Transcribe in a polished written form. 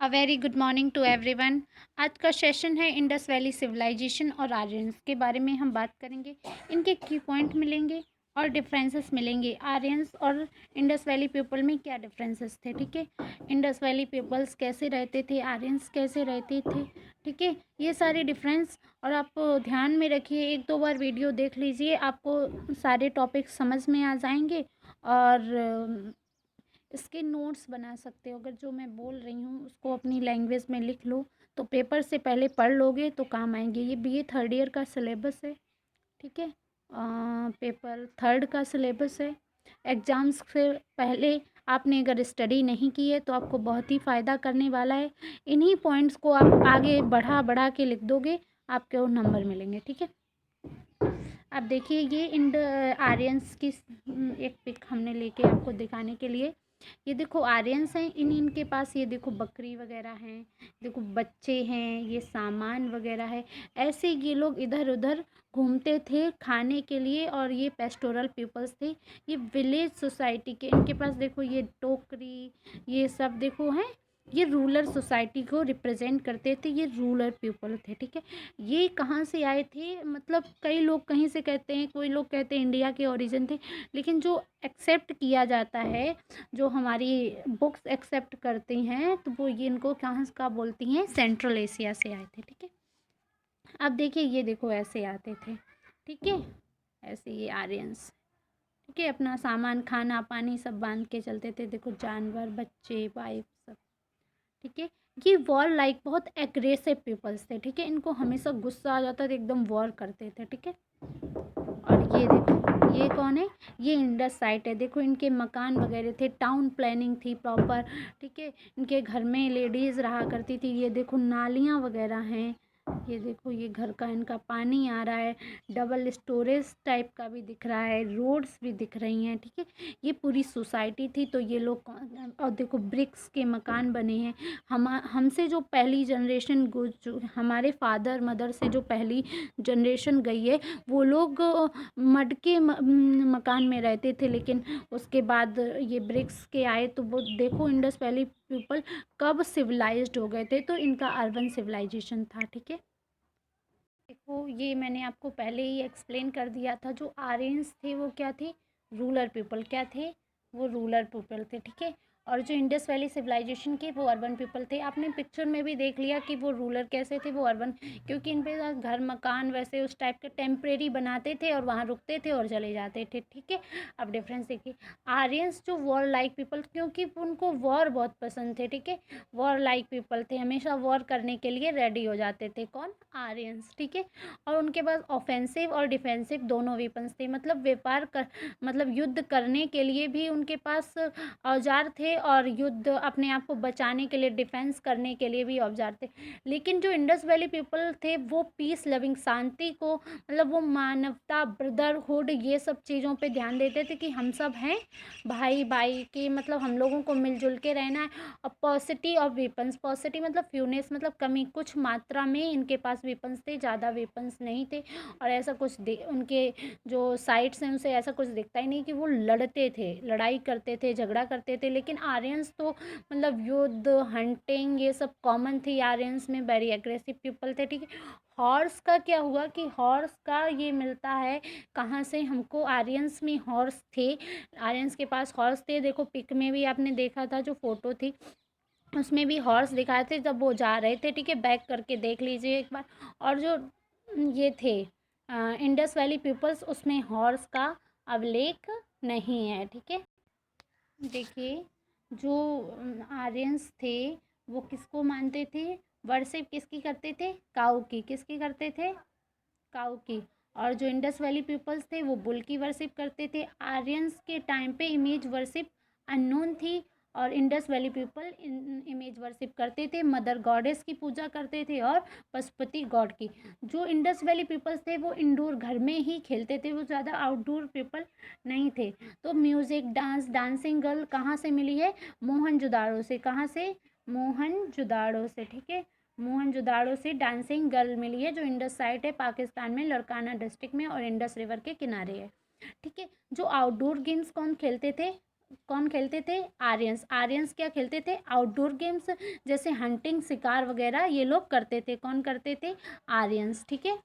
A very good morning to everyone. आज का session है इंडस वैली सिविलाइजेशन और आर्यंस के बारे में हम बात करेंगे। इनके की पॉइंट मिलेंगे और डिफरेंसेस मिलेंगे। आर्यंस और इंडस वैली पीपल में क्या डिफरेंसेस थे, ठीक है। इंडस वैली पीपल्स कैसे रहते थे, आर्यंस कैसे रहते थे, ठीक है। ये सारे डिफरेंस और आप ध्यान में रखिए, एक दो बार वीडियो देख लीजिए, आपको सारे टॉपिक समझ में आ जाएंगे। और इसके नोट्स बना सकते हो। अगर जो मैं बोल रही हूँ उसको अपनी लैंग्वेज में लिख लो तो पेपर से पहले पढ़ लोगे तो काम आएंगे। ये बीए थर्ड ईयर का सिलेबस है, ठीक है। पेपर थर्ड का सिलेबस है। एग्ज़ाम्स से पहले आपने अगर स्टडी नहीं की है तो आपको बहुत ही फ़ायदा करने वाला है। इन्हीं पॉइंट्स को आप आगे बढ़ा बढ़ा के लिख दोगे, आपके वो नंबर मिलेंगे, ठीक है। अब देखिए, ये इंड आर्यंस की एक पिक हमने लेके आपको दिखाने के लिए। ये देखो आर्यंस हैं, इनके पास ये देखो बकरी वगैरह हैं, देखो बच्चे हैं, ये सामान वगैरह है। ऐसे ये लोग इधर उधर घूमते थे खाने के लिए और ये पेस्टोरल पीपल्स थे। ये विलेज सोसाइटी के, इनके पास देखो ये टोकरी, ये सब देखो हैं। ये रूरल सोसाइटी को रिप्रेजेंट करते थे, ये रूरल पीपल थे, ठीक है। ये कहाँ से आए थे, मतलब कई लोग कहीं से कहते हैं, कोई लोग कहते हैं इंडिया के ओरिजिन थे, लेकिन जो एक्सेप्ट किया जाता है, जो हमारी बुक्स एक्सेप्ट करती हैं, तो वो ये इनको कहाँ का बोलती हैं, सेंट्रल एशिया से आए थे, ठीक है। अब देखिए, ये देखो ऐसे आते थे, ठीक है। ऐसे ये आर्यंस, ठीक है, अपना सामान खाना पानी सब बांध के चलते थे। देखो जानवर, बच्चे, वाइफ सब, ठीक है। ये वॉर लाइक बहुत एग्रेसिव पीपल्स थे, ठीक है। इनको हमेशा गुस्सा आ जाता था, एकदम वॉर करते थे, ठीक है। और ये देखो, ये कौन है, ये इंडस साइट है। देखो इनके मकान वगैरह थे, टाउन प्लानिंग थी प्रॉपर, ठीक है। इनके घर में लेडीज़ रहा करती थी। ये देखो नालियाँ वगैरह हैं। ये देखो, ये घर का इनका पानी आ रहा है, डबल स्टोरेज टाइप का भी दिख रहा है, रोड्स भी दिख रही हैं, ठीक है। ये पूरी सोसाइटी थी। तो ये लोग और देखो ब्रिक्स के मकान बने हैं। हमसे जो पहली जनरेशन जो हमारे फादर मदर से जो पहली जनरेशन गई है, वो लोग मड के मकान में रहते थे, लेकिन उसके बाद ये ब्रिक्स के आए तो वो देखो इंडस वैली पीपल कब सिविलाइज्ड हो गए थे, तो इनका अर्बन सिविलाइजेशन था, ठीक है। देखो ये मैंने आपको पहले ही एक्सप्लेन कर दिया था, जो आर्यंस थे वो क्या थे, रूलर पीपल। क्या थे, वो रूलर पीपल थे, ठीक है। और जो इंडस वैली सिविलाइजेशन के, वो अर्बन पीपल थे। आपने पिक्चर में भी देख लिया कि वो रूलर कैसे थे, वो अर्बन, क्योंकि इन पे घर मकान वैसे उस टाइप के टेम्परेरी बनाते थे और वहाँ रुकते थे और चले जाते थे, ठीक है। अब डिफरेंस देखिए, आर्यंस जो वॉर लाइक पीपल, क्योंकि उनको वॉर बहुत पसंद थे, ठीक है। वॉर लाइक पीपल थे, हमेशा वॉर करने के लिए रेडी हो जाते थे। कौन, आर्यंस, ठीक है। और उनके पास ऑफेंसिव और डिफेंसिव दोनों वेपन्स थे, मतलब व्यापार कर, मतलब युद्ध करने के लिए भी उनके पास औजार थे, और युद्ध अपने आप को बचाने के लिए, डिफेंस करने के लिए भी औजार थे। लेकिन जो इंडस वैली पीपल थे वो पीस लविंग, शांति को, मतलब वो मानवता, ब्रदरहुड, ये सब चीज़ों पे ध्यान देते थे कि हम सब हैं भाई भाई के, मतलब हम लोगों को मिलजुल के रहना है। और पॉसिटी ऑफ वेपन्स, पॉसिटी मतलब फ्यूनेस, मतलब कमी, कुछ मात्रा में इनके पास वेपन्स थे, ज़्यादा वेपन्स नहीं थे। और ऐसा कुछ उनके जो साइट्स हैं उनसे ऐसा कुछ दिखता ही नहीं कि वो लड़ते थे, लड़ाई करते थे, झगड़ा करते थे। लेकिन आर्यंस तो मतलब युद्ध, हंटिंग, ये सब कॉमन थी आर्यंस में, वेरी एग्रेसिव पीपल थे, ठीक है। हॉर्स का क्या हुआ कि हॉर्स का ये मिलता है कहाँ से हमको, आर्यंस में हॉर्स थे, आर्यंस के पास हॉर्स थे। देखो पिक में भी आपने देखा था, जो फोटो थी उसमें भी हॉर्स दिखाए थे जब वो जा रहे थे, ठीक है। बैक करके देख लीजिए एक बार। और जो ये थे इंडस वैली पीपल्स, उसमें हॉर्स का अभिलेख नहीं है, ठीक है। देखिए, जो आर्यंस थे वो किसको मानते थे, वर्शिप किसकी करते थे, काऊ की। किसकी करते थे, काऊ की। और जो इंडस वैली पीपल्स थे वो बुल की वर्शिप करते थे। आर्यंस के टाइम पे इमेज वर्शिप अननोन थी, और Indus valley people image worship करते थे, मदर गॉडेस की पूजा करते थे और पशुपति गॉड की। जो इंडस वैली पीपल्स थे वो इंडोर घर में ही खेलते थे, वो ज़्यादा आउटडोर पीपल नहीं थे। तो म्यूज़िक, डांस, डांसिंग गर्ल कहाँ से मिली है, मोहनजोदाड़ो से। कहाँ से, मोहनजोदाड़ो से, ठीक है। मोहनजोदाड़ो से डांसिंग गर्ल मिली है, जो इंडस साइट है पाकिस्तान में, लड़काना डिस्ट्रिक्ट में, और इंडस रिवर के किनारे है, ठीक है। जो आउटडोर गेम्स कौन खेलते थे, कौन खेलते थे? आर्यंस। आर्यंस क्या खेलते थे? आउटडोर गेम्स, जैसे हंटिंग, शिकार वगैरह ये लोग करते थे। कौन करते थे? आर्यंस। ठीक है।